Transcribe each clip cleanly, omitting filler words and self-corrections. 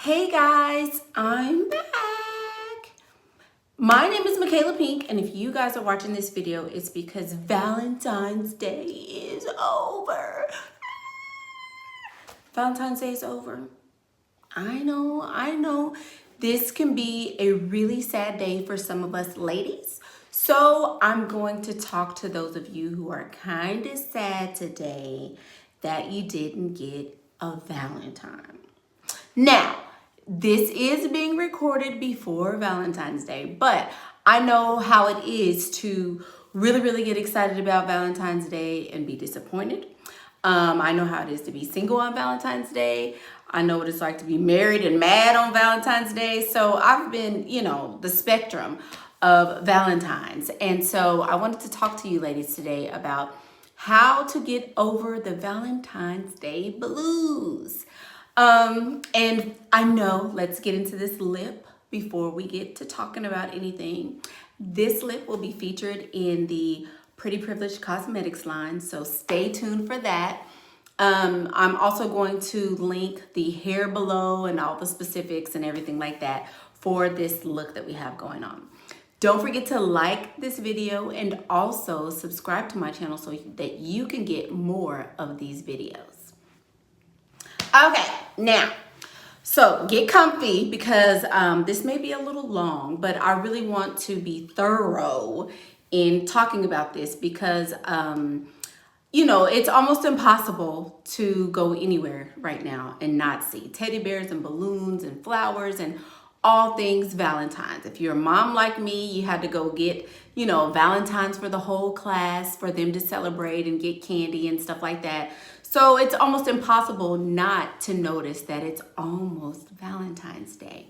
Hey guys, I'm back. My name is Michaela Pink, and if you guys are watching this video, it's because Valentine's Day is over. Valentine's Day is over. I know. This can be a really sad day for some of us ladies. So I'm going to talk to those of you who are kind of sad today that you didn't get a Valentine. Now, this is being recorded before Valentine's Day, but I know how it is to really get excited about Valentine's Day and be disappointed. I know how it is to be single on Valentine's Day. I know what it's like to be married and mad on Valentine's Day. So I've been, the spectrum of Valentine's. And so I wanted to talk to you ladies today about how to get over the Valentine's Day blues. And I know, let's get into this lip before we get to talking about anything. This lip will be featured in the Pretty Privileged Cosmetics line, so stay tuned for that. I'm also going to link the hair below and all the specifics and everything like that for this look that we have going on. Don't forget to like this video and also subscribe to my channel so that you can get more of these videos. Okay, now, so get comfy because this may be a little long, but I really want to be thorough in talking about this because, it's almost impossible to go anywhere right now and not see teddy bears and balloons and flowers and all things Valentine's. If you're a mom like me, you had to go get, Valentine's for the whole class for them to celebrate and get candy and stuff like that. So it's almost impossible not to notice that it's almost Valentine's Day.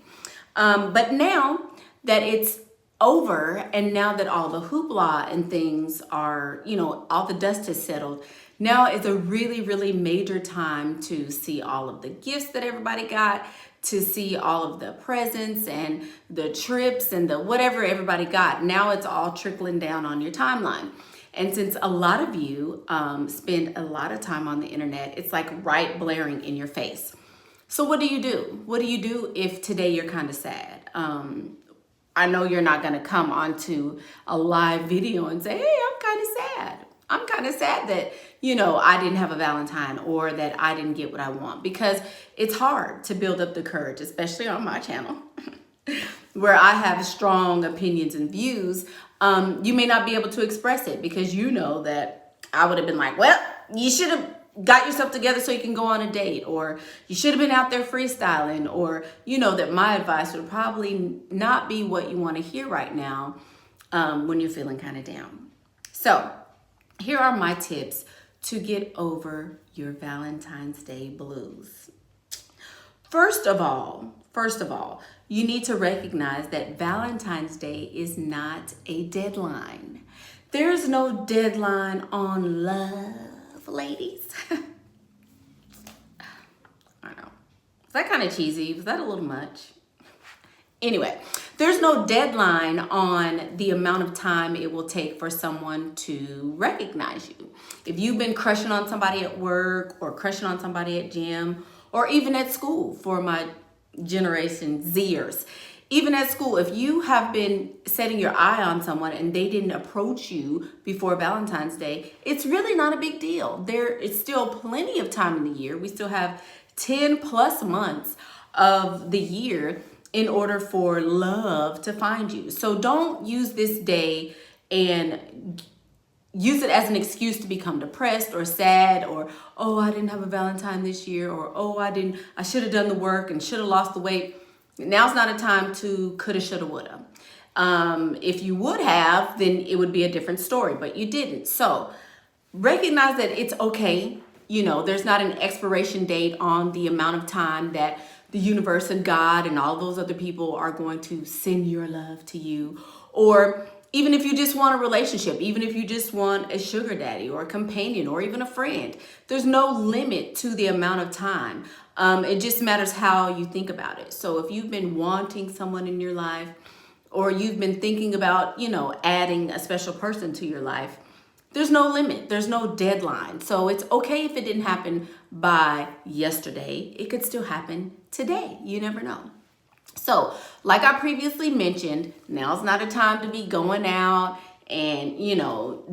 But now that it's over and now that all the hoopla and things are, all the dust has settled, now is a really major time to see all of the gifts that everybody got, to see all of the presents and the trips and the whatever everybody got. Now it's all trickling down on your timeline. And since a lot of you spend a lot of time on the internet, it's like right blaring in your face. So what do you do? What do you do if today you're kind of sad? I know you're not going to come onto a live video and say, hey, I'm kind of sad. I'm kind of sad that, I didn't have a Valentine or that I didn't get what I want, because it's hard to build up the courage, especially on my channel where I have strong opinions and views. You may not be able to express it because you know that I would have been like, well, you should have got yourself together so you can go on a date, or you should have been out there freestyling, or that my advice would probably not be what you want to hear right now when you're feeling kind of down. So here are my tips to get over your Valentine's Day blues. First of all, you need to recognize that Valentine's Day is not a deadline. There's no deadline on love, ladies. I know. Is that kind of cheesy? Was that a little much? Anyway, there's no deadline on the amount of time it will take for someone to recognize you. If you've been crushing on somebody at work or crushing on somebody at gym or even at school, for my Generation Zers, even at school, if you have been setting your eye on someone and they didn't approach you before Valentine's Day, it's really not a big deal. There is still plenty of time in the year. We still have 10 plus months of the year in order for love to find you. So don't use this day and use it as an excuse to become depressed or sad, or, oh, I didn't have a Valentine this year, or, oh, I should have done the work and should have lost the weight. Now's not a time to coulda, shoulda, woulda. If you would have, then it would be a different story, but you didn't. So recognize that it's okay. There's not an expiration date on the amount of time that the universe and God and all those other people are going to send your love to you. Or even if you just want a relationship, even if you just want a sugar daddy or a companion or even a friend, there's no limit to the amount of time. It just matters how you think about it. So if you've been wanting someone in your life, or you've been thinking about, adding a special person to your life, there's no limit. There's no deadline. So it's okay if it didn't happen by yesterday, it could still happen today. You never know. So, like I previously mentioned, now's not a time to be going out and,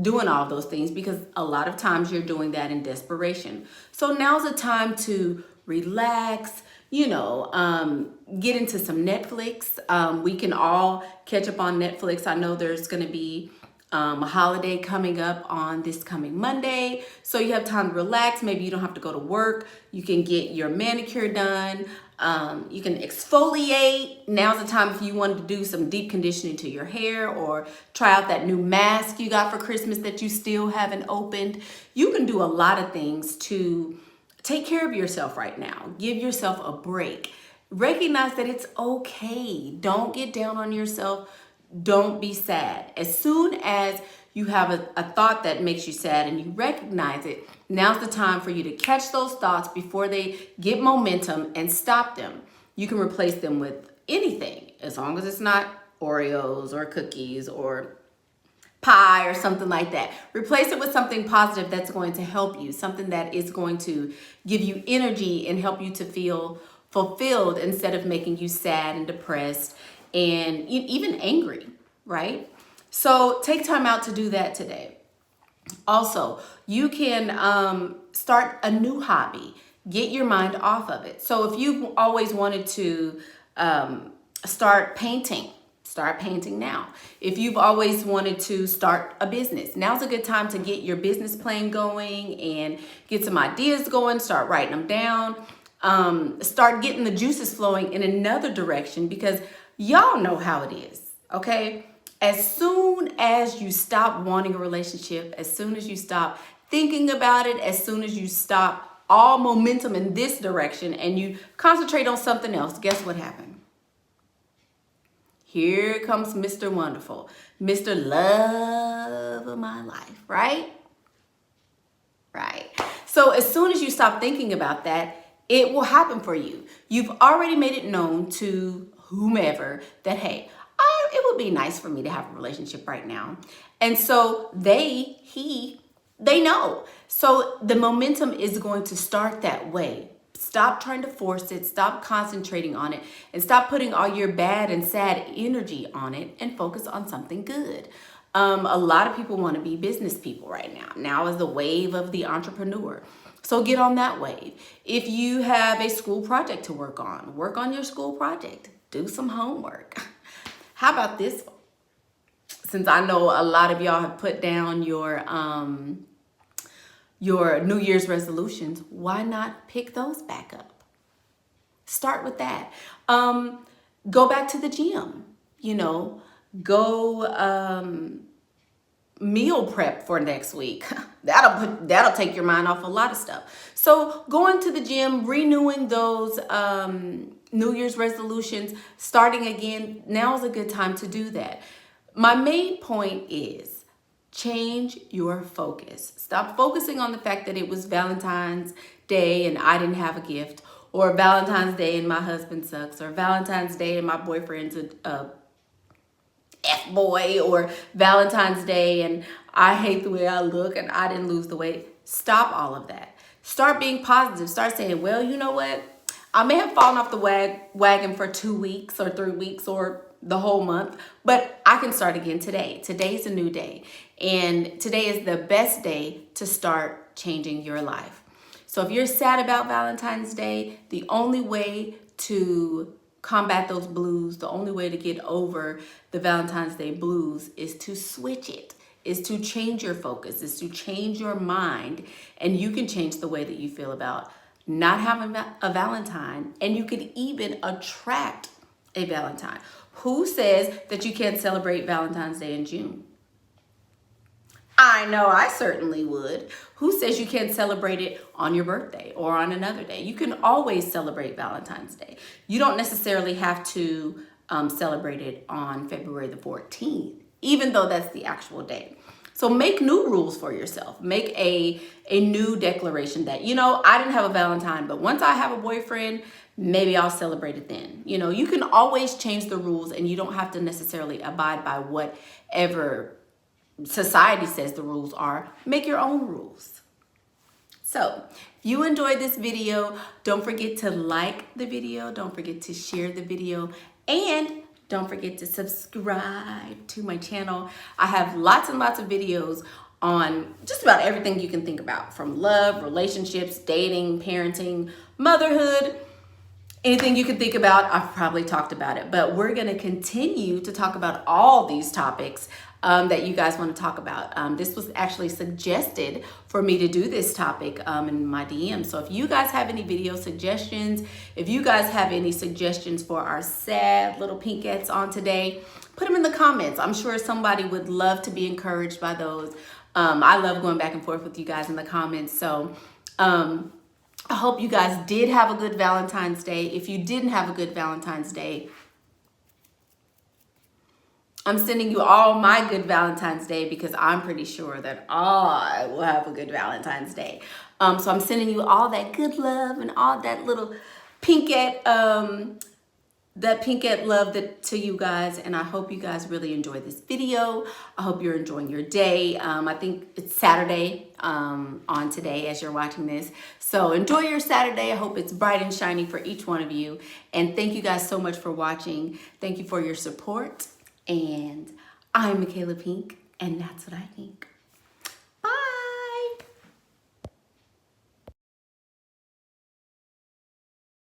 doing all those things, because a lot of times you're doing that in desperation. So now's a time to relax, get into some Netflix. We can all catch up on Netflix. I know there's going to be a holiday coming up on this coming Monday. So you have time to relax. Maybe you don't have to go to work. You can get your manicure done. You can exfoliate. Now's the time if you wanted to do some deep conditioning to your hair, or try out that new mask you got for Christmas that you still haven't opened. You can do a lot of things to take care of yourself right now. Give yourself a break. Recognize that it's okay. Don't get down on yourself. Don't be sad. As soon as you have a thought that makes you sad and you recognize it, now's the time for you to catch those thoughts before they get momentum and stop them. You can replace them with anything, as long as it's not Oreos or cookies or pie or something like that. Replace it with something positive that's going to help you, something that is going to give you energy and help you to feel fulfilled, instead of making you sad and depressed and even angry, right? So take time out to do that today. Also, you can start a new hobby. Get your mind off of it. So if you've always wanted to start painting now. If you've always wanted to start a business, now's a good time to get your business plan going and get some ideas going. Start writing them down. Start getting the juices flowing in another direction, because y'all know how it is, okay? As soon as you stop wanting a relationship, as soon as you stop thinking about it, as soon as you stop all momentum in this direction and you concentrate on something else, guess what happened? Here comes Mr. Wonderful, Mr. Love of my life, right? Right. So as soon as you stop thinking about that, it will happen for you. You've already made it known to whomever that, hey, it would be nice for me to have a relationship right now. And so they know. So the momentum is going to start that way. Stop trying to force it. Stop concentrating on it, and stop putting all your bad and sad energy on it, and focus on something good. A lot of people want to be business people right now. Now is the wave of the entrepreneur. So get on that wave. If you have a school project to work on your school project. Do some homework. How about this one? Since I know a lot of y'all have put down your New Year's resolutions, why not pick those back up? Start with that. Go back to the gym. Go meal prep for next week. That'll take your mind off a lot of stuff. So going to the gym, renewing those New Year's resolutions, starting again, now's a good time to do that. My main point is change your focus. Stop focusing on the fact that it was Valentine's Day and I didn't have a gift, or Valentine's Day and my husband sucks, or Valentine's Day and my boyfriend's a F-boy, or Valentine's Day and I hate the way I look and I didn't lose the weight. Stop all of that. Start being positive. Start saying, well, you know what? I may have fallen off the wagon for 2 weeks or 3 weeks or the whole month, but I can start again today. Today's a new day. And today is the best day to start changing your life. So if you're sad about Valentine's Day, the only way to combat those blues, the only way to get over the Valentine's Day blues is to switch it, is to change your focus, is to change your mind. And you can change the way that you feel about not having a Valentine, and you could even attract a Valentine. Who says that you can't celebrate Valentine's Day in June? I know I certainly would. Who says you can't celebrate it on your birthday or on another day? You can always celebrate Valentine's Day. You don't necessarily have to celebrate it on February the 14th, even though that's the actual day. So make new rules for yourself. Make a new declaration that, I didn't have a Valentine, but once I have a boyfriend, maybe I'll celebrate it then. You can always change the rules, and you don't have to necessarily abide by whatever society says the rules are. Make your own rules. So if you enjoyed this video, don't forget to like the video, don't forget to share the video, and don't forget to subscribe to my channel. I have lots and lots of videos on just about everything you can think about, from love, relationships, dating, parenting, motherhood, anything you can think about. I've probably talked about it, but we're going to continue to talk about all these topics that you guys want to talk about. This was actually suggested for me to do this topic in my DM. So if you guys have any video suggestions, if you guys have any suggestions for our sad little pinkettes on today, put them in the comments. I'm sure somebody would love to be encouraged by those. I love going back and forth with you guys in the comments. So I hope you guys did have a good Valentine's Day. If you didn't have a good Valentine's Day, I'm sending you all my good Valentine's Day because I'm pretty sure that I will have a good Valentine's Day. So I'm sending you all that good love and all that little pinkette, love to you guys. And I hope you guys really enjoy this video. I hope you're enjoying your day. I think it's Saturday on today as you're watching this. So enjoy your Saturday. I hope it's bright and shiny for each one of you. And thank you guys so much for watching. Thank you for your support. And I'm Michaela Pink, and that's what I think.